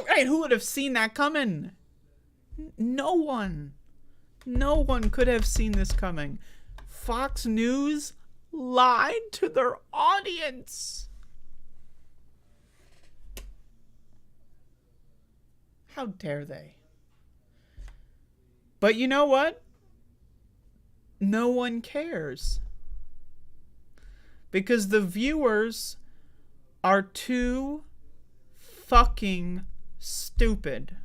Right, who would have seen that coming? No one. No one could have seen this coming. Fox News lied to their audience. How dare they? But you know what? No one cares. Because the viewers are too fucking stupid.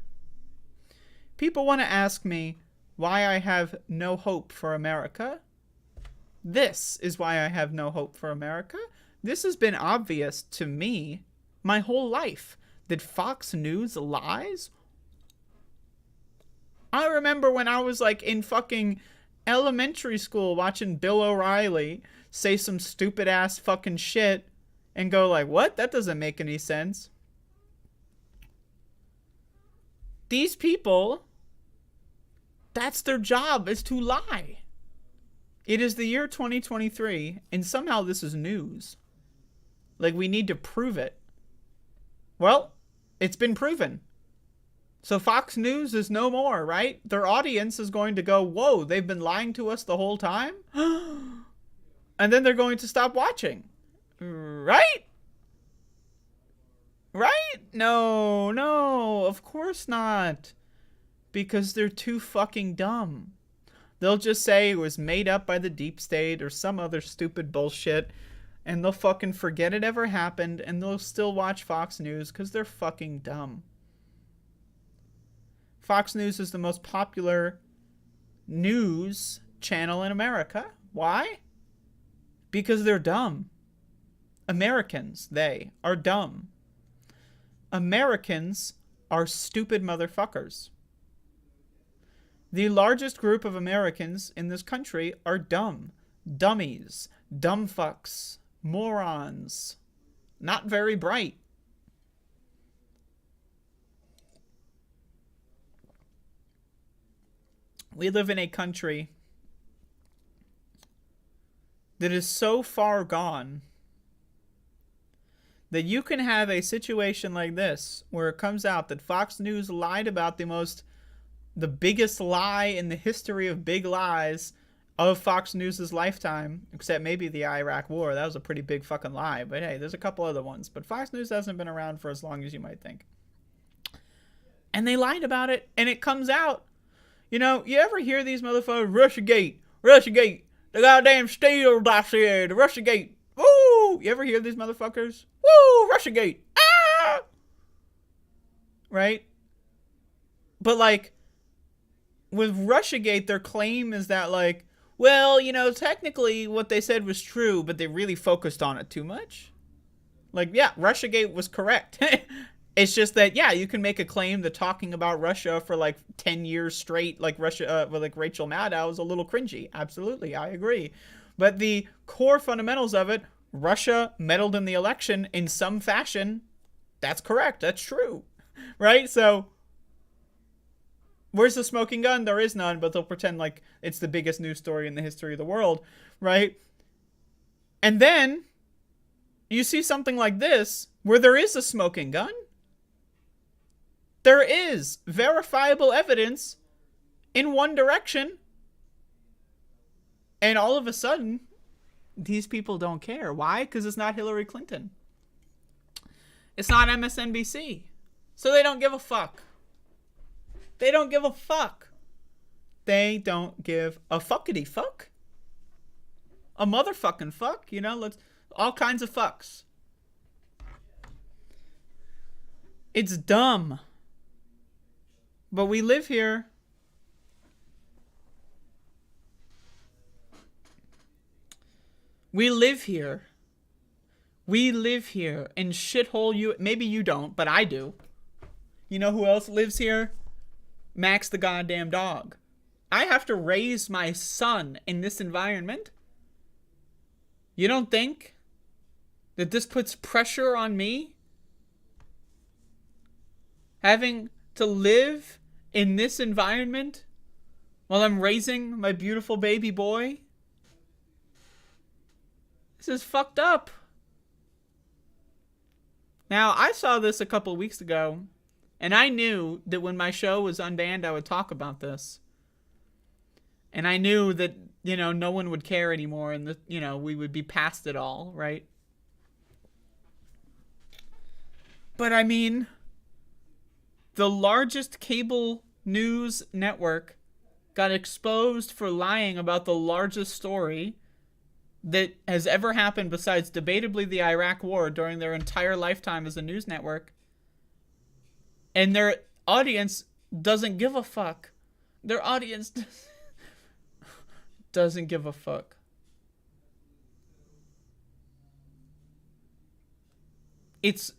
People want to ask me why I have no hope for America. This is why I have no hope for America. This has been obvious to me my whole life that Fox News lies. I remember when I was like in fucking elementary school watching Bill O'Reilly say some stupid ass fucking shit and go like, what? That doesn't make any sense. These people, that's their job, is to lie. It is the year 2023, and somehow this is news. Like, we need to prove it. Well, it's been proven. So Fox News is no more, right? Their audience is going to go, whoa, they've been lying to us the whole time? And then they're going to stop watching. Right? Right? No, of course not. Because they're too fucking dumb. They'll just say it was made up by the deep state or some other stupid bullshit, and they'll fucking forget it ever happened, and they'll still watch Fox News because they're fucking dumb. Fox News is the most popular news channel in America. Why? Because they're dumb. Americans, they are dumb. Americans are stupid motherfuckers. The largest group of Americans in this country are dumb. Dummies. Dumb fucks. Morons. not very bright. We live in a country that is so far gone that you can have a situation like this where it comes out that Fox News lied about the biggest lie in the history of big lies of Fox News' lifetime, except maybe the Iraq War. That was a pretty big fucking lie. But hey, there's a couple other ones. But Fox News hasn't been around for as long as you might think. And they lied about it, and it comes out. You know, you ever hear these motherfuckers, Russiagate, the goddamn Steele dossier, the Russiagate, woo! You ever hear these motherfuckers? Woo! Russiagate, ah! Right? But, like, with Russiagate, their claim is that, like, well, you know, technically what they said was true, but they really focused on it too much. Like, yeah, Russiagate was correct. It's just that, yeah, you can make a claim that talking about Russia for like 10 years straight, like Russia, like Rachel Maddow, is a little cringy. Absolutely, I agree. But the core fundamentals of it, Russia meddled in the election in some fashion, that's correct. That's true. Right? So, where's the smoking gun? There is none, but they'll pretend like it's the biggest news story in the history of the world. Right? And then, you see something like this, where there is a smoking gun. There is verifiable evidence in one direction. And all of a sudden, these people don't care. Why? Because it's not Hillary Clinton. It's not MSNBC. So they don't give a fuck. They don't give a fuck. They don't give a fuckity fuck. A motherfucking fuck. You know, all kinds of fucks. It's dumb. But we live here. We live here. We live here in shithole. Maybe you don't, but I do. You know who else lives here? Max the goddamn dog. I have to raise my son in this environment. You don't think that this puts pressure on me? Having to live in this environment while I'm raising my beautiful baby boy? This is fucked up. Now, I saw this a couple weeks ago, and I knew that when my show was unbanned, I would talk about this. And I knew that, you know, no one would care anymore, and that, you know, we would be past it all, right? But I mean, the largest cable news network got exposed for lying about the largest story that has ever happened besides debatably the Iraq War during their entire lifetime as a news network. And their audience doesn't give a fuck. Their audience doesn't give a fuck. It's...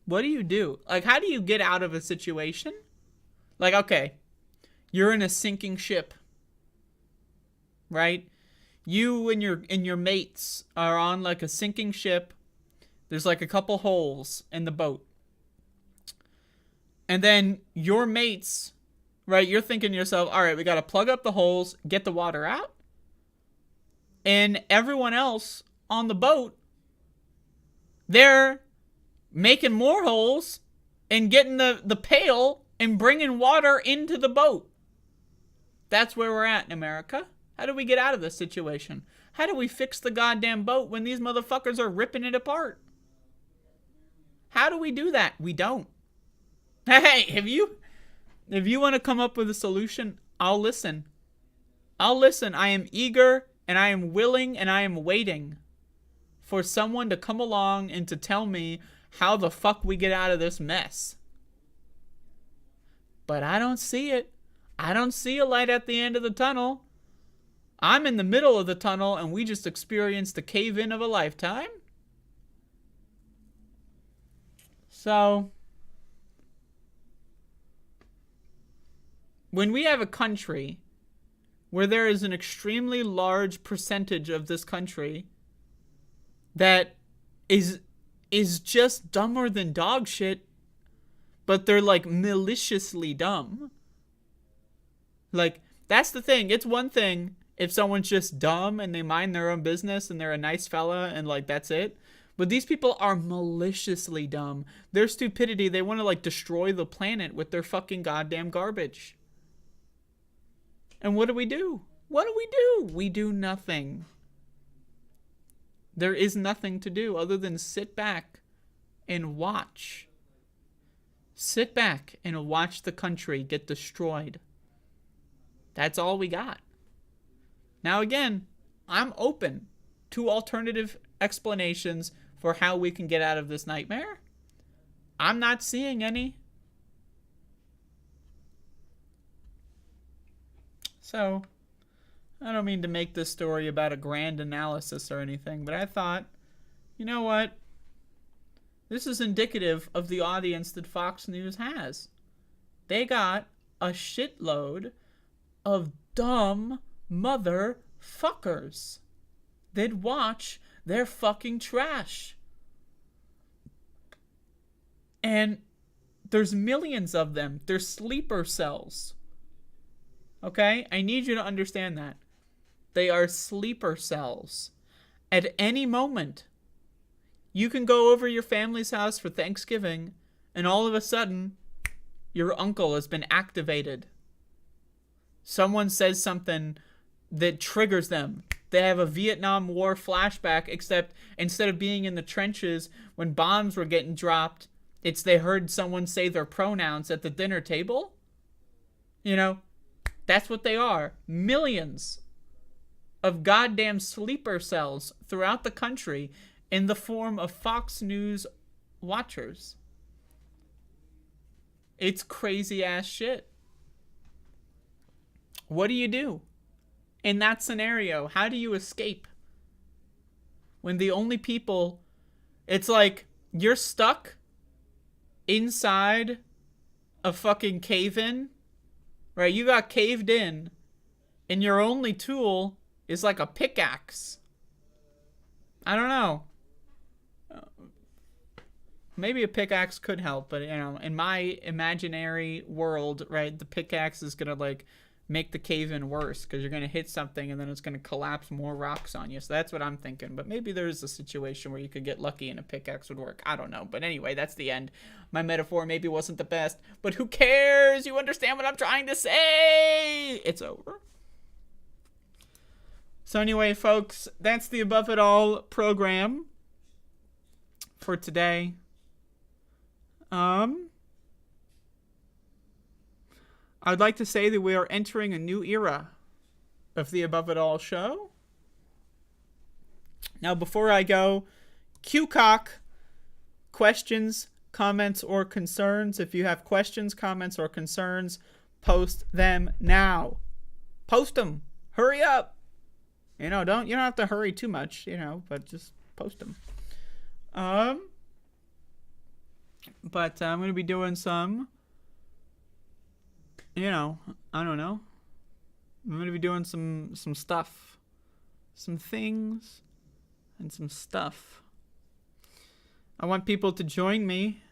What do you do? Like, how do you get out of a situation? Like, okay, you're in a sinking ship, right? You and your mates are on like a sinking ship. There's like a couple holes in the boat. And then your mates, right, you're thinking to yourself, all right, we got to plug up the holes, get the water out. And everyone else on the boat, they're making more holes and getting the pail and bringing water into the boat. That's where we're at in America. How do we get out of this situation? How do we fix the goddamn boat when these motherfuckers are ripping it apart? How do we do that? We don't. Hey, if you want to come up with a solution, I'll listen. I'll listen. I am eager and I am willing and I am waiting for someone to come along and to tell me how the fuck we get out of this mess. But I don't see it. I don't see a light at the end of the tunnel. I'm in the middle of the tunnel and we just experienced the cave-in of a lifetime. So, when we have a country where there is an extremely large percentage of this country that is just dumber than dog shit, but they're like maliciously dumb. Like, that's the thing. It's one thing if someone's just dumb and they mind their own business and they're a nice fella and like that's it. But these people are maliciously dumb. Their stupidity, they want to like destroy the planet with their fucking goddamn garbage. And what do we do? What do we do? We do nothing. There is nothing to do other than sit back and watch. Sit back and watch the country get destroyed. That's all we got. Now again, I'm open to alternative explanations for how we can get out of this nightmare. I'm not seeing any. So, I don't mean to make this story about a grand analysis or anything, but I thought, you know what? This is indicative of the audience that Fox News has. They got a shitload of dumb motherfuckers that watch their fucking trash. And there's millions of them. They're sleeper cells. Okay? I need you to understand that. They are sleeper cells. At any moment, you can go over your family's house for Thanksgiving, and all of a sudden, your uncle has been activated. Someone says something that triggers them. They have a Vietnam War flashback, except instead of being in the trenches when bombs were getting dropped, it's they heard someone say their pronouns at the dinner table. You know, that's what they are. Millions of goddamn sleeper cells throughout the country in the form of Fox News watchers. It's crazy ass shit. What do you do in that scenario? How do you escape? When the only people, it's like you're stuck inside a fucking cave-in, right? You got caved in, and your only tool is like a pickaxe. I don't know. Maybe a pickaxe could help, but, you know, in my imaginary world, right, the pickaxe is gonna, like, make the cave-in worse, because you're gonna hit something and then it's gonna collapse more rocks on you. So that's what I'm thinking. But maybe there's a situation where you could get lucky and a pickaxe would work. I don't know. But anyway, that's the end. My metaphor maybe wasn't the best, but who cares? You understand what I'm trying to say? It's over. So anyway, folks, that's the Above It All program for today. I'd like to say that we are entering a new era of the Above It All show. Now, before I go, QCock, questions, comments, or concerns. If you have questions, comments, or concerns, post them now. Post them. Hurry up. You know, you don't have to hurry too much, you know, but just post them. But I'm going to be doing some, you know, I don't know. I'm going to be doing some stuff. Some things and some stuff. I want people to join me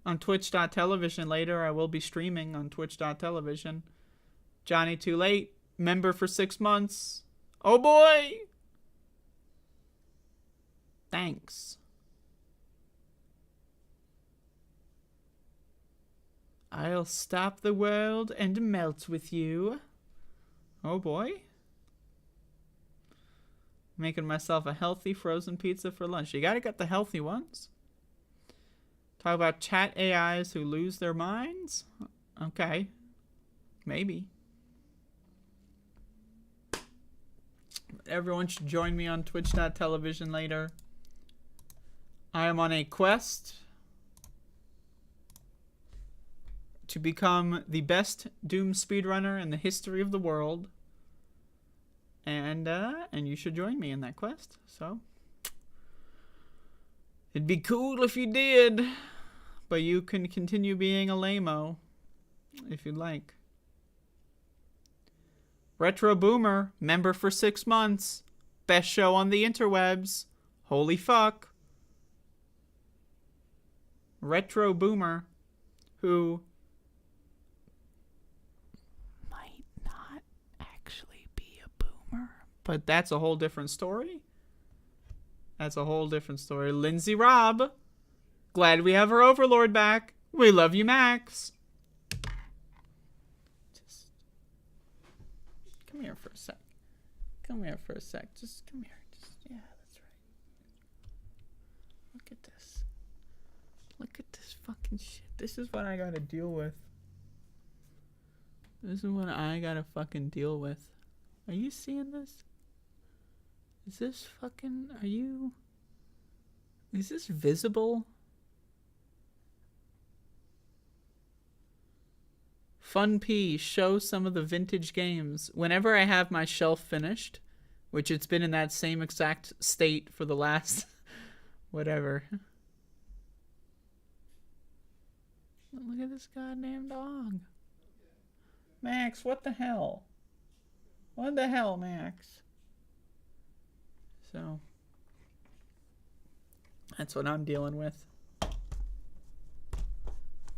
on twitch.tv later. I will be streaming on twitch.tv. Johnny Too Late, member for 6 months. Oh boy! Thanks. I'll stop the world and melt with you. Oh boy. Making myself a healthy frozen pizza for lunch. You gotta get the healthy ones. Talk about chat AIs who lose their minds? Okay. Maybe. Everyone should join me on twitch.tv later. I am on a quest to become the best Doom speedrunner in the history of the world. And you should join me in that quest. So it'd be cool if you did. But you can continue being a lame-o if you'd like. Retro Boomer, member for 6 months. Best show on the interwebs. Holy fuck. Retro boomer who might not actually be a boomer. But that's a whole different story. That's a whole different story. Lindsay Robb. Glad we have our Overlord back. We love you, Max. Just come here for a sec. Come here for a sec. Just come here. Just, yeah, that's right. Look at this. Look at this fucking shit. This is what I gotta deal with. This is what I gotta fucking deal with. Are you seeing this? Is this fucking... Are you... Is this visible? Fun P, show some of the vintage games. Whenever I have my shelf finished, which it's been in that same exact state for the last... whatever. Look at this goddamn dog. Max, what the hell? What the hell, Max? So, that's what I'm dealing with. That's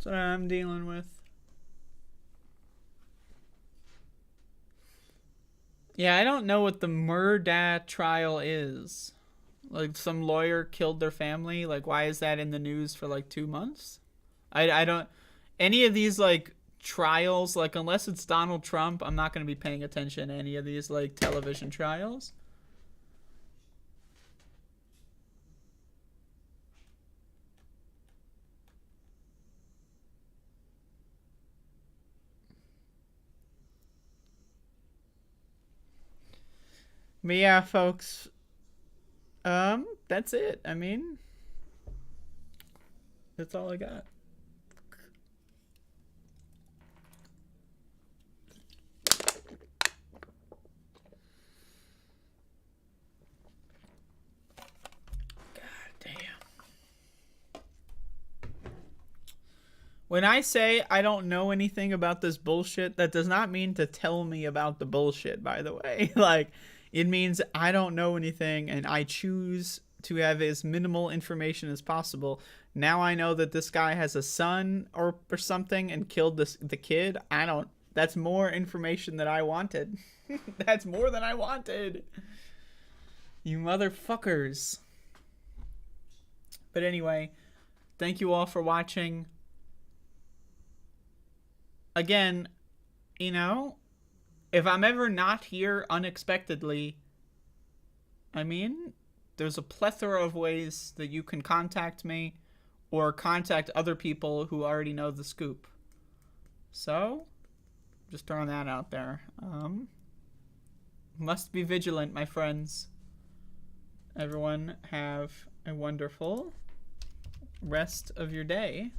what I'm dealing with. Yeah, I don't know what the murder trial is. Like, some lawyer killed their family. Like, why is that in the news for like 2 months? I don't... Any of these, like, trials, like, unless it's Donald Trump, I'm not going to be paying attention to any of these, like, television trials. But yeah, folks, that's it. I mean, that's all I got. When I say I don't know anything about this bullshit, that does not mean to tell me about the bullshit, by the way. Like, it means I don't know anything and I choose to have as minimal information as possible. Now I know that this guy has a son or something and killed the kid. That's more information than I wanted. That's more than I wanted. You motherfuckers. But anyway, thank you all for watching. Again, you know, if I'm ever not here unexpectedly, I mean, there's a plethora of ways that you can contact me or contact other people who already know the scoop. So, just throwing that out there. Must be vigilant, my friends. Everyone have a wonderful rest of your day.